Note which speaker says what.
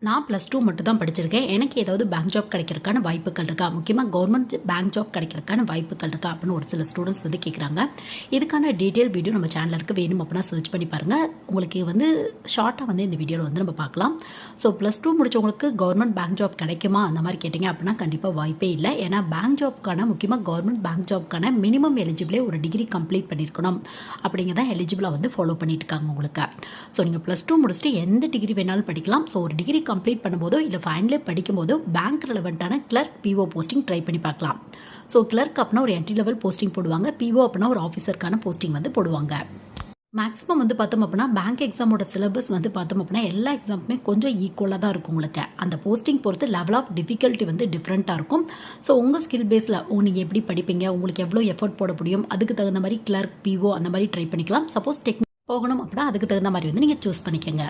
Speaker 1: நான் +2 மட்டும் தான் படிச்சிருக்கேன். எனக்கு ஏதாவது பேங்க் ஜாப் கிடைக்கிறதுக்கான வாய்ப்புகள் இருக்கா? முக்கியமா கவர்மெண்ட் பேங்க் ஜாப் கிடைக்கிறதுக்கான வாய்ப்புகள் இருக்கா? அப்படின்னு ஒரு சில ஸ்டூடெண்ட்ஸ் வந்து கேட்குறாங்க. இதுக்கான டீட்டெயில் வீடியோ நம்ம சேனலில் இருக்கு. வேணும் அப்படின்னா சர்ச் பண்ணி பாருங்கள். உங்களுக்கு வந்து ஷார்ட்டாக வந்து இந்த வீடியோவில் வந்து நம்ம பார்க்கலாம். ஸோ +2 முடிச்சவங்களுக்கு கவர்மெண்ட் பேங்க் ஜாப் கிடைக்குமா அந்த மாதிரி கேட்டிங்க அப்படின்னா கண்டிப்பாக வாய்ப்பே இல்லை. ஏன்னா பேங்க் ஜாப்க்கான முக்கியமாக கவர்மெண்ட் பேங்க் ஜாப்க்கான மினிமம் எலிஜிபிளே ஒரு டிகிரி கம்ப்ளீட் பண்ணியிருக்கணும் அப்படிங்கிறத எலிஜிபிளாக வந்து ஃபாலோ பண்ணிட்டு இருக்காங்க உங்களுக்கு. ஸோ நீங்கள் +2 முடிச்சுட்டு எந்த டிகிரி வேணாலும் படிக்கலாம். ஸோ ஒரு டிகிரி கம்ப்ளீட் பண்ணும்போதோ இல்லை ஃபைனல் இயர் படிக்கும்போதோ பேங்க் ரெலவெண்ட்டான கிளர்க் பிஓ போஸ்டிங் ட்ரை பண்ணி பார்க்கலாம். ஸோ கிளர்க் அப்படின்னா ஒரு என்ட்ரி லெவல் போஸ்டிங் போடுவாங்க. பிஓ அப்படின்னா ஒரு ஆஃபீஸருக்கான போஸ்டிங் வந்து போடுவாங்க. மேக்ஸிமம் வந்து பார்த்தோம் அப்படின்னா பேங்க் எக்ஸாமோட சிலபஸ் வந்து பார்த்தோம் அப்படின்னா எல்லா எக்ஸாமுமே கொஞ்சம் ஈக்குவலாக தான் இருக்கும் உங்களுக்கு. அந்த போஸ்டிங் பொறுத்து லெவல் ஆஃப் டிஃபிகல்ட்டி வந்து டிஃப்ரெண்ட்டாக இருக்கும். ஸோ உங்கள் ஸ்கில் பேஸில் நீங்கள் எப்படி படிப்பீங்க, உங்களுக்கு எவ்வளோ எஃபர்ட் போட முடியும், அதுக்கு தகுந்த மாதிரி கிளர்க் பிஓ அந்த மாதிரி ட்ரை பண்ணிக்கலாம். சப்போஸ் டெக்னிக் போகணும் அப்படின்னா அதுக்கு தகுந்த மாதிரி வந்து நீங்கள் சூஸ் பண்ணிக்கோங்க.